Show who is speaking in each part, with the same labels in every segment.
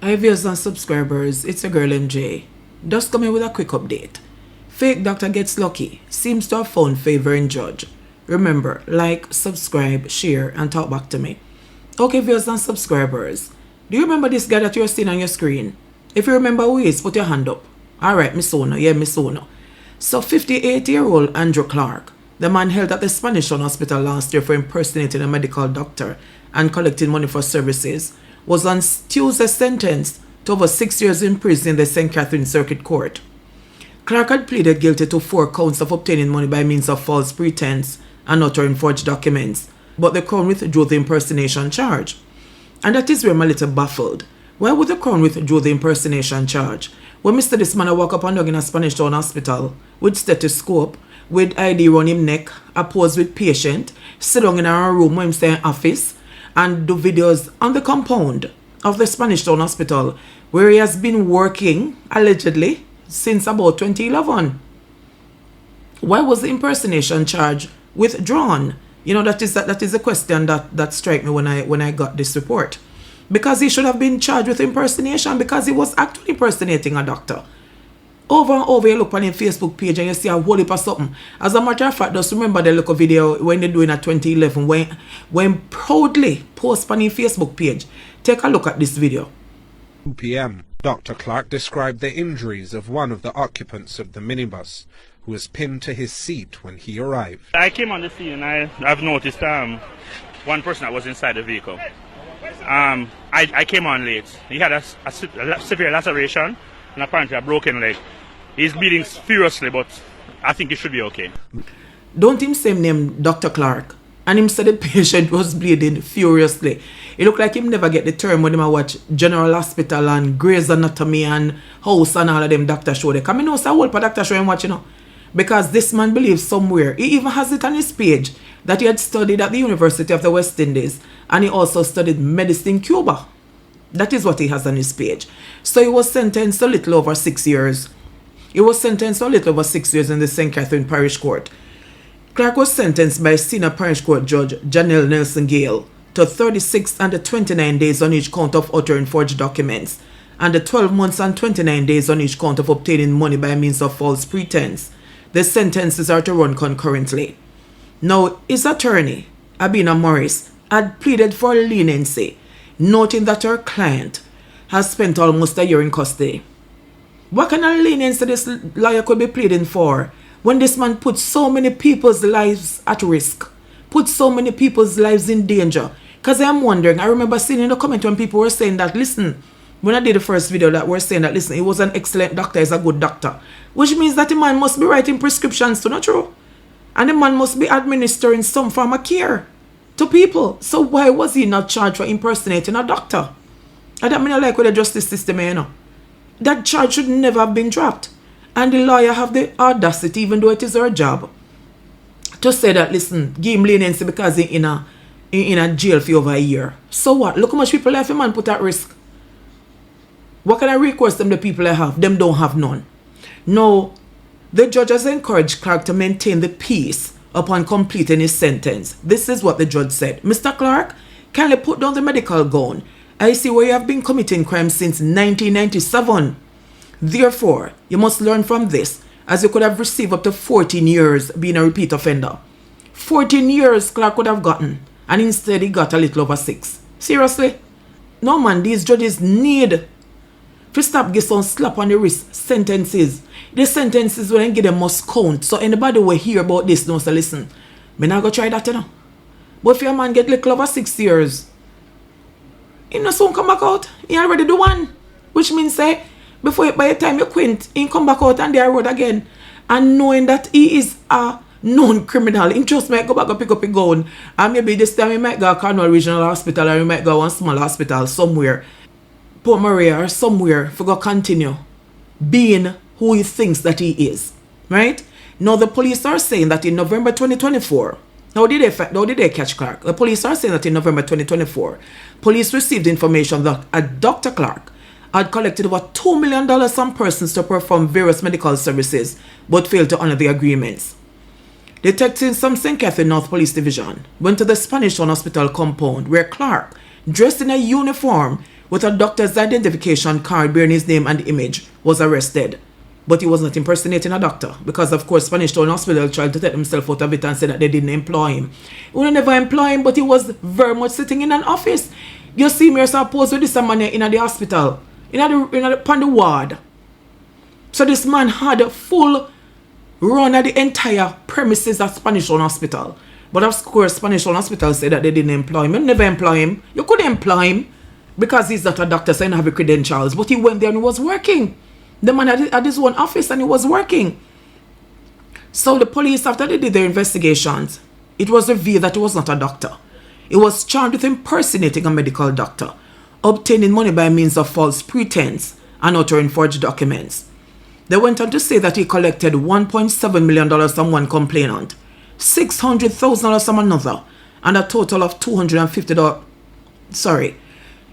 Speaker 1: Hi viewers and subscribers, it's your girl MJ. Just coming with a quick update. Fake doctor gets lucky, seems to have found favor in judge. Remember, like, subscribe, share, and talk back to me. Okay viewers and subscribers, do you remember this guy that you're seeing on your screen? If you remember who he is, put your hand up. Alright, Miss Ono, yeah, Miss Ono. So 58-year-old Andrew Clarke, the man held at the Spanish Town Hospital last year for impersonating a medical doctor and collecting money for services, was on Tuesday sentenced to over 6 years in prison in the St Catherine Circuit Court. Clarke had pleaded guilty to 4 counts of obtaining money by means of false pretense and uttering forged documents, but the Crown withdrew the impersonation charge. And that is where I'm a little baffled. Why would the Crown withdraw the impersonation charge? When Mr. This man walk up and down in a Spanish Town Hospital with stethoscope, with ID round him neck, a pose with patient, sit down in our room when him stay in office, and do videos on the compound of the Spanish Town Hospital where he has been working, allegedly, since about 2011. Why was the impersonation charge withdrawn? You know, that is a question that struck me when I got this report. Because he should have been charged with impersonation because he was actually impersonating a doctor. Over and over, you look on his Facebook page and you see a whole heap of something. As a matter of fact, just remember the little video when they're doing a 2011 when proudly post on his Facebook page. Take a look at this video.
Speaker 2: 2 p.m. Dr. Clarke described the injuries of one of the occupants of the minibus, who was pinned to his seat when he arrived.
Speaker 3: I came on the scene and I've noticed one person that was inside the vehicle. I came on late. He had a severe laceration and apparently a broken leg. He's bleeding furiously, but I think he should be okay.
Speaker 1: Don't him say name Dr. Clarke, and him said the patient was bleeding furiously. It looked like him never get the term when him a watch General Hospital and Grey's Anatomy and House and all of them doctor show. They come in house a whole doctor show him watch, you know. Because this man believes somewhere, he even has it on his page, that he had studied at the University of the West Indies and he also studied medicine in Cuba. That is what he has on his page. So he was sentenced a little over 6 years. He was sentenced a little over 6 years in the St Catherine Parish Court. Clarke was sentenced by Senior Parish Court Judge Janelle Nelson Gale to 36 and 29 days on each count of uttering forged documents and 12 months and 29 days on each count of obtaining money by means of false pretense. The sentences are to run concurrently. Now, his attorney, Abina Morris, had pleaded for leniency, noting that her client has spent almost a year in custody. What kind of leniency this lawyer could be pleading for when this man put so many people's lives at risk, put so many people's lives in danger? Because I'm wondering, I remember seeing in the comment when people were saying that, listen, when I did the first video that were saying that, listen, he was an excellent doctor, he's a good doctor. Which means that the man must be writing prescriptions to, not true? And the man must be administering some form of care to people. So why was he not charged for impersonating a doctor? I don't mean I like with the justice system, you know. That charge should never have been dropped. And the lawyer have the audacity, even though it is her job, to say that, listen, give him leniency because he's in a jail for over a year. So what? Look how much people life a man put at risk. What kind of recourse them the people I have? Them don't have none. No, the judge has encouraged Clarke to maintain the peace upon completing his sentence. This is what the judge said. Mr. Clarke, kindly put down the medical gown. I see where you have been committing crimes since 1997. Therefore, you must learn from this, as you could have received up to 14 years being a repeat offender. 14 years Clarke could have gotten, and instead he got a little over 6. Seriously? No man, these judges need to stop get some slap on the wrist sentences. The sentences when I get them must count. So anybody will hear about this knows to listen. Me not go try that, you know. But if your man get little over 6 years, he no soon come back out. He already do one. Which means say, by the time you quit, he come back out and they are road again. And knowing that he is a known criminal, he just might go back and pick up a gun. And maybe this time he might go to Cornwall Regional Hospital or he might go to one small hospital somewhere, Port Maria or somewhere, for go continue being who he thinks that he is. Right? Now the police are saying that in November 2024, how did they catch Clarke? The police are saying that in November 2024, police received information that a Dr. Clarke had collected over $2 million from persons to perform various medical services, but failed to honor the agreements. Detectives from St Catherine North Police Division went to the Spanish Town Hospital compound where Clarke, dressed in a uniform, with a doctor's identification card bearing his name and image was arrested. But he was not impersonating a doctor because, of course, Spanish Town Hospital tried to take himself out of it and said that they didn't employ him. He would never employ him, but he was very much sitting in an office. You see me supposed with this man in the hospital, upon the ward. So this man had a full run of the entire premises at Spanish Town Hospital. But of course, Spanish Town Hospital said that they didn't employ him. You never employ him. You couldn't employ him because he's not a doctor, so he didn't have the credentials. But he went there and he was working. The man had his own office and he was working. So the police, after they did their investigations, it was revealed that he was not a doctor. He was charged with impersonating a medical doctor, obtaining money by means of false pretense, and uttering forged documents. They went on to say that he collected $1.7 million from one complainant, $600,000 from another, and a total of $250.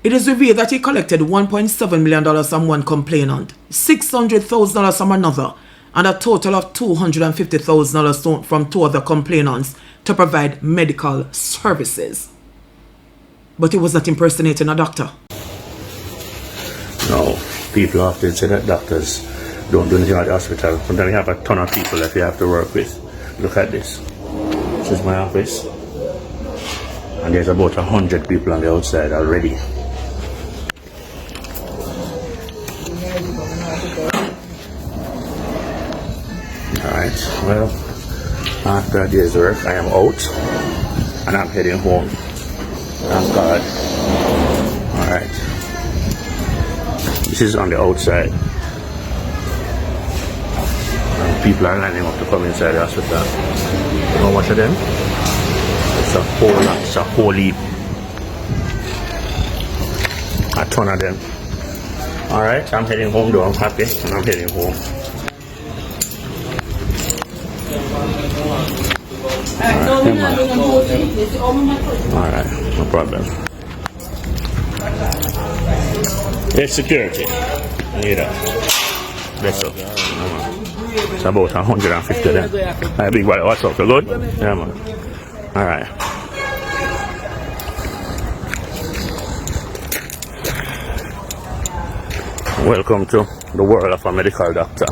Speaker 1: It is revealed that he collected $1.7 million from one complainant, $600,000 from another, and a total of $250,000 from two other complainants to provide medical services. But he was not impersonating a doctor.
Speaker 4: No, people often say that doctors don't do anything at the hospital. Sometimes you have a ton of people that you have to work with. Look at this. This is my office. And there's about 100 people on the outside already. Alright, well, after a day's work, I am out and I'm heading home. Thank God. Alright. This is on the outside. And people are lining up to come inside the hospital. How much of them? It's a whole lot, it's a whole heap. A ton of them. Alright, I'm heading home though, I'm happy and I'm heading home. Alright, no problem. There's security. You know. That's up. It's about 150 then. Hey, big boy, what's up? You good? Yeah, man. Alright. Welcome to the world of a medical doctor.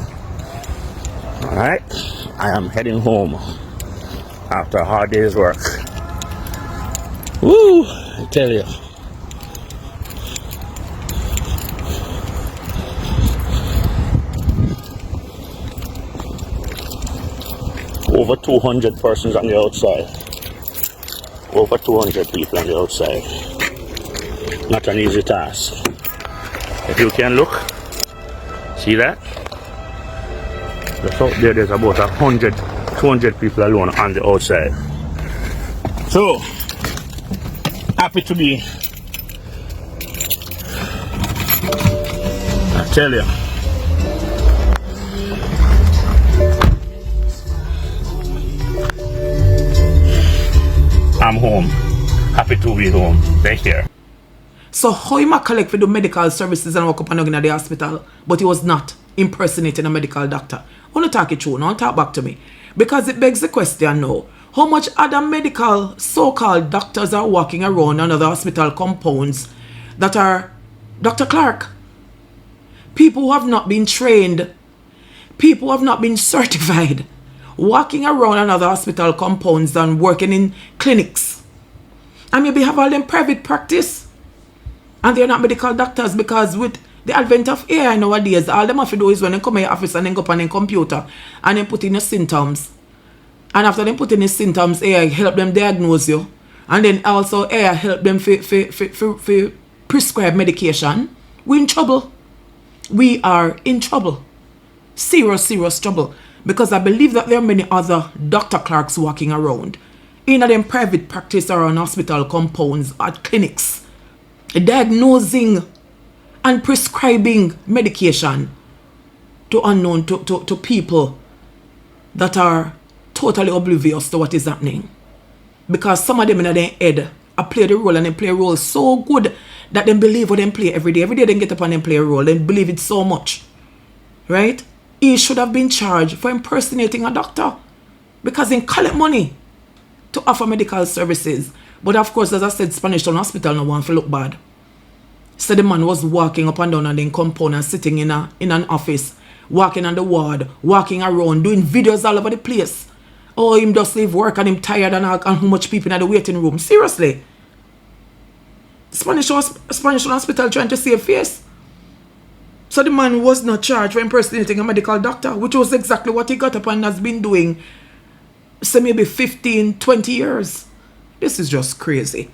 Speaker 4: Alright. I am heading home after a hard day's work. Woo! I tell you. Over 200 persons on the outside. Over 200 people on the outside. Not an easy task. If you can look, see that? Just out there, there's about 100, 200 people alone on the outside. So, happy to be. I tell you. I'm home. Happy to be home. Take care.
Speaker 1: So how he might collect for the medical services and work up and down in the hospital, but he was not impersonating a medical doctor? I want to talk it through now, talk back to me. Because it begs the question now, how much other medical so-called doctors are walking around another hospital compounds that are Dr. Clarke? People who have not been trained, people who have not been certified, walking around another hospital compounds and working in clinics. And maybe have all them private practice. And they're not medical doctors because with the advent of AI nowadays, all them have to do is when they come in your office and then go up on their computer and then put in your symptoms. And after they put in the symptoms, AI help them diagnose you. And then also AI help them for prescribe medication. We're in trouble. We are in trouble. Serious, serious trouble. Because I believe that there are many other Dr. Clarkes walking around. In them private practice or on hospital compounds, at clinics. Diagnosing and prescribing medication to unknown, to people that are totally oblivious to what is happening. Because some of them in their head play the role and they play a role so good that they believe what they play every day. Every day they get up and they play a role. They believe it so much. Right? He should have been charged for impersonating a doctor. Because he collect money to offer medical services. But of course, as I said, Spanish Town Hospital no want to look bad. So the man was walking up and down and then compound and sitting in an office, walking on the ward, walking around, doing videos all over the place. Oh, him just leave work and him tired and how much people in the waiting room. Seriously. Spanish hospital trying to save face. So the man was not charged for impersonating a medical doctor, which was exactly what he got up and has been doing, say maybe 15, 20 years. This is just crazy.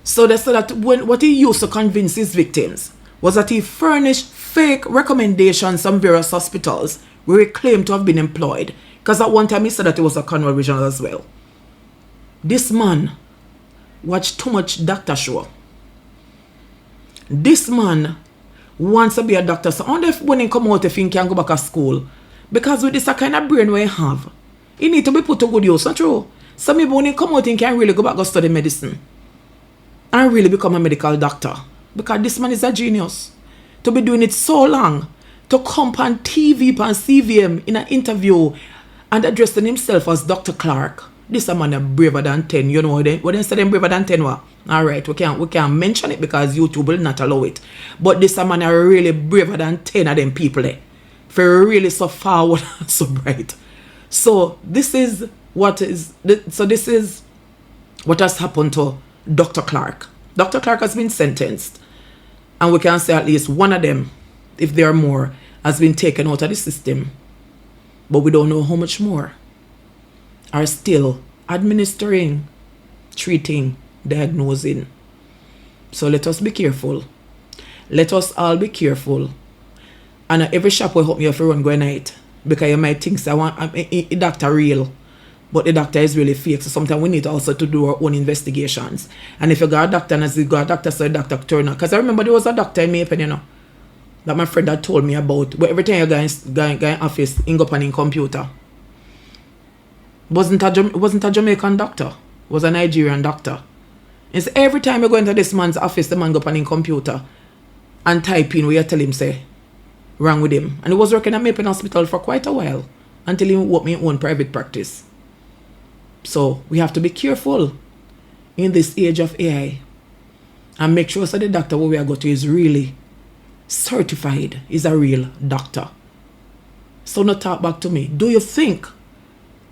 Speaker 1: So they said that what he used to convince his victims was that he furnished fake recommendations from various hospitals where he claimed to have been employed. Because at one time he said that it was a Cornwall Regional as well. This man watched too much doctor show. This man wants to be a doctor. So I wonder if when he come out if he can go back to school. Because with this kind of brain we have, he need to be put to good use, not true? So maybe when he come out he can really go back and study medicine. And really become a medical doctor. Because this man is a genius. To be doing it so long. To come on TV, on CVM, in an interview, and addressing himself as Dr. Clarke. This a man is braver than 10. You know what they say them braver than 10 what? Alright, we can't mention it because YouTube will not allow it. But this a man is really braver than 10 of them people there. For really so forward and so bright. So this is what has happened to Dr. Clarke. Dr. Clarke has been sentenced. And we can say at least one of them, if there are more, has been taken out of the system. But we don't know how much more are still administering, treating, diagnosing. So let us be careful. Let us all be careful. And at every shop we hope you have to run go night. Because you might think, a doctor real. But the doctor is really fake. So sometimes we need also to do our own investigations. And if you got a doctor and as you got a doctor, so a doctor turn up. Because I remember there was a doctor in Maple, you know. That my friend had told me about. But every time you go in office, you go up on in computer. Wasn't a Jamaican doctor. Was a Nigerian doctor. And so every time you go into this man's office, the man go up on in computer and type in where you tell him say wrong with him. And he was working at Maple Hospital for quite a while until he opened his own private practice. So we have to be careful in this age of AI and make sure that the doctor where we are going to is really certified, is a real doctor. So now talk back to me. Do you think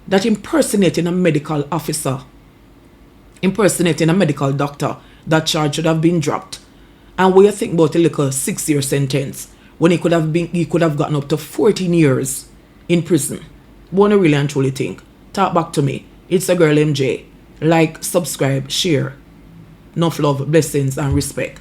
Speaker 1: that impersonating a medical officer, impersonating a medical doctor, that charge should have been dropped? And what you think about a little 6-year sentence when he could have gotten up to 14 years in prison? What do you really and truly think? Talk back to me. It's a girl MJ. Like, subscribe, share. Enough love, blessings, and respect.